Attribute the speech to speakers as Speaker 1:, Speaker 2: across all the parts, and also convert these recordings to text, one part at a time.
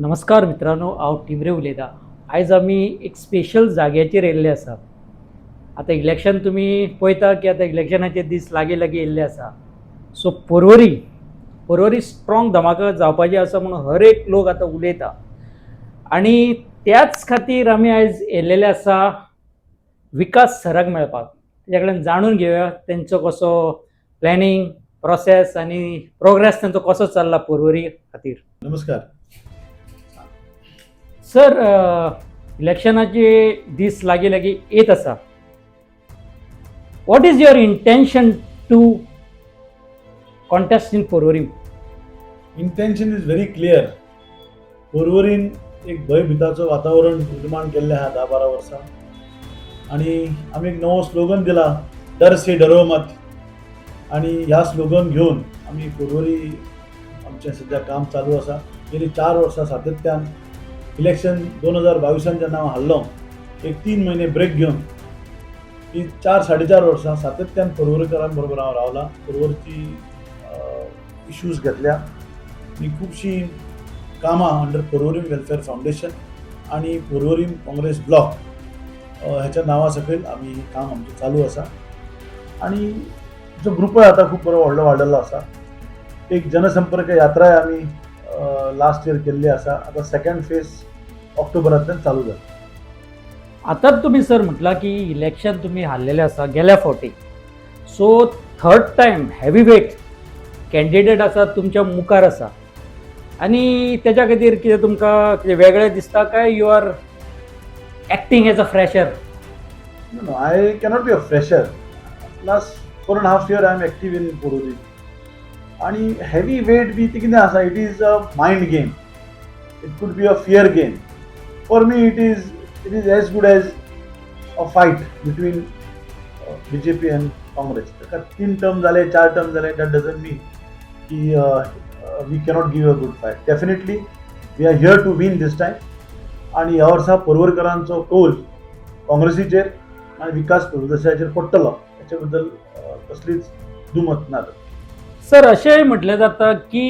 Speaker 1: नमस्कार मित्रांनो, हांव टिमरे उलयतां. आयज आमी एक स्पेशल जाग्याचेर येयल्ले आसा. आतां इलेक्शन तुमी पळयता की आतां इलेक्शनाचे दीस लागीं लागीं येयल्ले आसा. सो पर्वरी स्ट्रॉंग धमाका जावपाची आसा म्हणून हर एक लोक आतां उलयता. आनी त्याच खातीर आमी आयज येयल्लेले आसा विकास सराक मेळपाक. तेजे कडेन जाणून घेवया तेंचो कसो प्लॅनिंग प्रोसेस आनी प्रोग्रेस तेंचो कसो चल्ला पर्वरी खातीर.
Speaker 2: नमस्कार.
Speaker 1: सर, इलेक्शनाचे दीस लागीं लागीं येत आसा. What is your intention to contest in Porvori?
Speaker 2: Intention is very clear. पर्वरीन एक भयभिताचं वातावरण निर्माण केल्लें आहा 10-12 वर्सां आनी आमी एक नवो स्लोगन दिला, डर से डरो मत. आनी ह्या स्लोगन घेवन आमी पर्वरी आमचें सद्या काम चालू आसा. गेली 4 वर्सां सातत्यान इलेक्शन 2022 जेन्ना हांव हारलो, एक 3 म्हयने ब्रेक घेवन ही 4-4.5 वर्सां सातत्यान पर्वरीकरां बरोबर हांव रावला. पर्वरीची इश्यूज घेतल्या आनी खुबशीं कामां अंडर पर्वरी वेलफेअर फावंडेशन आनी पर्वरी काँग्रेस ब्लॉक ह्याच्या नांवा सकयल आमी ही काम आमचें चालू आसा. आनी जो ग्रुपय आतां खूब बरो व्हडलो वाडलेलो आसा. एक जनसंपर्क यात्राय आमी लास्ट इयर केल्ली आसा. आतां सेकंड फेज ऑक्टोबरांतल्यान चालू जाता.
Speaker 1: आतांच तुम्ही सर म्हटला की इलेक्शन तुम्ही हारलेले आसा गेल्या फावटी. So third time heavy weight candidate आसा तुमच्या मुखार आसा आनी तेच्या खातीर कितें तुमकां कितें वेगळें दिसता काय you are acting as a fresher?
Speaker 2: No, I cannot be a fresher. Last 4.5 years I am active in Porori. आणि heavy weight बी ती कितें आसा, it is a mind game. It could be a fear game. For me it is as good as a fight between BJP and Congress. ताका 3 term जाले 4 term जाले, that doesn't mean की we cannot give a good fight. Definitely we are here to win this time. आणि ह्या वर्सा पर्वरकरांचो कौल काँग्रेसीचेर आनी विकास प्रभुदेसायाचेर पडटलो, हाचे बद्दल कसलीच दुमत ना.
Speaker 1: सर, अशेंय म्हटलें जाता की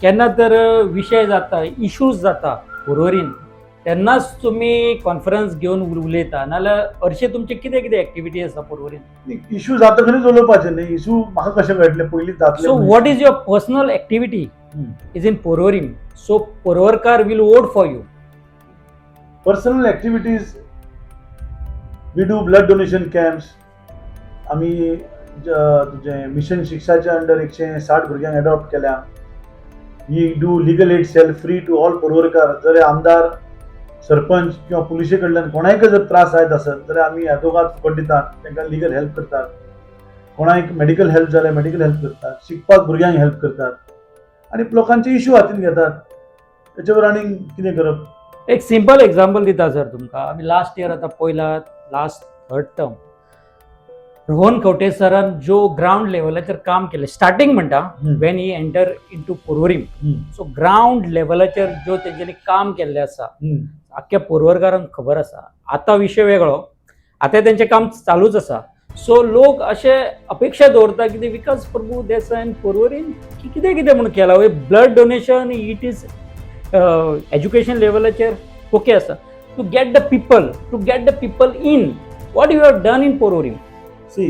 Speaker 1: केन्ना तर विशय जाता, इश्यूज जाता पर्वरीन, तेन्नाच तुमी कॉन्फरन्स घेवन उलयता, नाल्यार हरशे तुमचे कितें कितें एक्टिविटी आसा पर्वरीन?
Speaker 2: इश्यू जाता खंयच उलोवपाचें न्ही. इश्यू म्हाका कशें कळटलें, पयलींच जातलें.
Speaker 1: So what is your personal activity is in पर्वरीन? सो पर्वरकार will vote for you.
Speaker 2: Personal activities, we do blood donation camps. आमी तुजें मिशन शिक्षाच्या अंडर 160 भुरग्यांक एडॉप्ट केल्या. We do legal aid cell free to all पर्वरकार. जर आमदार, सरपंच किंवा पुलिशे कडल्यान कोणायक जर त्रास जायत आसत जाल्यार आमी ह्या दोगांक फुकट दितात, तांकां लिगल हेल्प करतात. कोणाक मेडिकल हेल्प जाल्यार मेडिकल हेल्प करतात, शिकपाक भुरग्यांक हेल्प करतात आनी लोकांचे इश्यू हातीन घेतात. तेचे वर आनी कितें करप?
Speaker 1: एक सिंपल एक्झाम्पल दिता सर तुमकां. आमी लास्ट इयर आतां पळयलात, last third term Rohan Khaunte सरान जो ग्राउंड लेवलाचेर काम केलें, स्टार्टींग म्हणटा when he enter in to Porvori. So ground लेवलाचेर जो तेंच्यांनी काम केल्लें आसा आख्ख्या पर्वरकारांक खबर आसा. आतां विशय वेगळो, आतां तेंचें काम चालूच आसा. सो लोक अशे अपेक्षा दवरता की विकास प्रभू देसायन पर्वरीन कितें कितें म्हणून केलां. Blood donation it is education लेवलाचेर ओके आसा. To get the people in, what you have done in Porvori?
Speaker 2: See,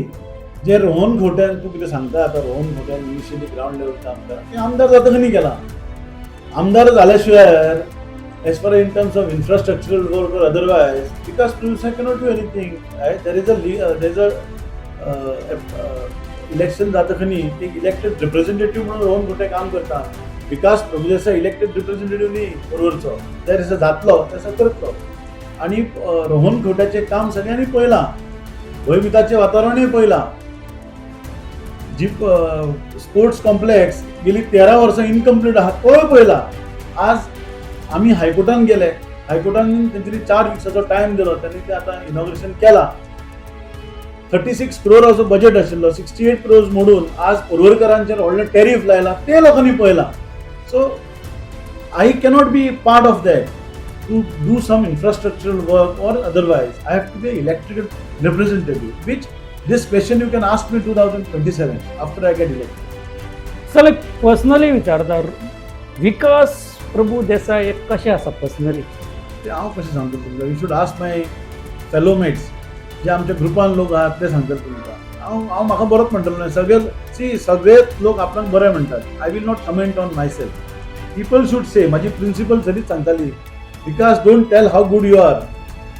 Speaker 2: जे रोहन खंवट्यान तूं कितें सांगता, आतां रोहन खंवट्यान इनिशियली ग्राउंड लेवल काम केला, ते आमदार जाता खंय केला. आमदार जाल्या शिवाय as far in terms of infrastructural work और otherwise Vikas Prabhudesai cannot do anything. There is a election जाता खंय एक इलेक्टेड रिप्रेझेंटेटिव्ह म्हणून रोहन खंवटे काम करता. विकास प्रभुदेसाय इलेक्टेड रिप्रेझेंटेटिव्ह न्ही पर्वरचो. त्या दिसा जातलो तसो करतलो. आनी रोहन खंवट्याचें काम सगळ्यांनी पळयलां, भयभिताचें वातावरणूय पळयलां. जी स्पोर्ट्स कॉम्प्लेक्स गेली 13 वर्सां इनकम्प्लीट आहा तो पळयला. आज आमी हायकोर्टान गेले, हायकोर्टान तेंच्यांनी 4 विक्साचो टायम दिलो, त्यांनी ते आतां इनॉग्रेशन केलां. 36 crore असो बजेट आशिल्लो, 68 crores मोडून आज पर्वरकरांचेर व्हडलें टॅरिफ लायला, ते लोकांनी पळयलां. So I cannot be part of that to do some infrastructural work और otherwise. I have to be elected representative, which this question you can ask me 2027 after I get elected.
Speaker 1: चल, एक personally विचारता, विकास प्रभू देसाय हे कशे आसा personally?
Speaker 2: ते हांव कशें सांगता तुमकां, you should ask my fellow mates, जे आमच्या ग्रुपान लोक आहात ते सांगतात तुमकां. हांव म्हाका बरोच म्हणटलो न्हय, सगळेच लोक आपणाक बरे म्हणटात. I will not comment on myself. People should say, म्हाजी प्रिंसिपल सरीच सांगताली, Vikas don't tell how good you are,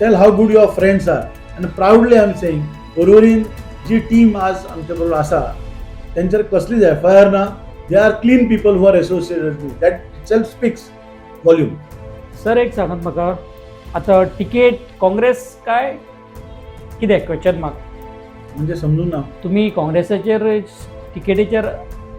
Speaker 2: tell how good your friends are. आनी प्राऊडली आय एम सेईंग, परवरीन जी टीम आज आमच्या बरोबर आसा तेंचेर कसलीच FIR ना. They are clean people who are associated with that. Self speaks volume.
Speaker 1: Sir एक सांगात म्हाका, आतां तिकेट काँग्रेस काय कितें क्वेश्चन मार्क?
Speaker 2: म्हणजे समजून ना.
Speaker 1: तुम्ही काँग्रेसाचेर तिकेटीचेर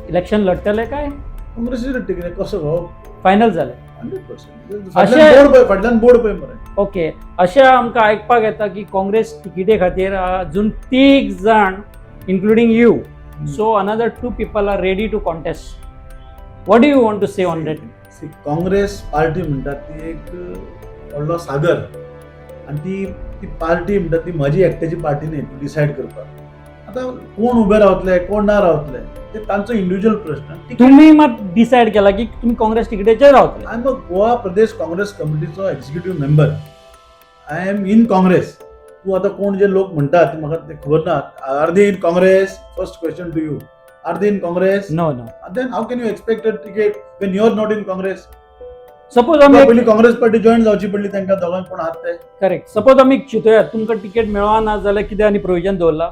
Speaker 1: इलेक्शन लढतले काय?
Speaker 2: काँग्रेसीचे तिकेट कसो गो?
Speaker 1: फायनल जालें
Speaker 2: 100%. फाटल्यान बोर्ड पळय मरे.
Speaker 1: ओके. अशें आमकां आयकपाक येता की काँग्रेस तिकेटी खातीर अजून 3 जाण including you, so another 2 people are ready to contest. What do you want to say on that?
Speaker 2: Congress party म्हणटात ती एक व्हडलो सागर, आनी ती पार्टी म्हणटात ती म्हजी एकट्याची पार्टी न्ही ती डिसायड करपाक. आतां कोण उबे रावतले कोण ना रावतले ते तांचो इंडिव्हिज्युअल प्रश्न.
Speaker 1: तुम्ही मात डिसायड केला की तुम्ही काँग्रेस तिकेटीचेर रावतले.
Speaker 2: I am a Goa Pradesh Congress कमिटीचो executive member. I am in Congress. तूं आतां कोण जे लोक म्हणटात म्हाका ते खबर ना. Are they in Congress? First question to you. Are they in Congress?
Speaker 1: No no.
Speaker 2: Then how can you expect a ticket when you are not in Congress?
Speaker 1: Suppose आमी
Speaker 2: पयलीं काँग्रेस पार्टी जॉईन जावची पडली तांकां दोगांक कोण आहात ते.
Speaker 1: करेक्ट. सपोज आमी चिंतुयात तुमकां तिकेट मेळना जाल्यार कितें आनी प्रोविजन दवरला?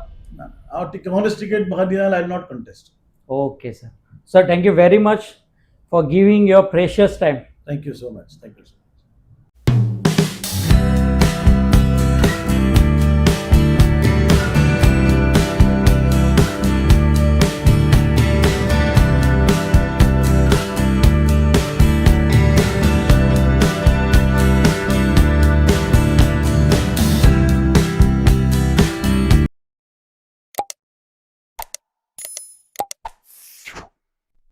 Speaker 2: हांव काँग्रेस टिकेट म्हाका दिना जाल्यार I will not contest.
Speaker 1: Okay sir. Sir, thank you very much for giving your precious time.
Speaker 2: Thank you so much. Thank you.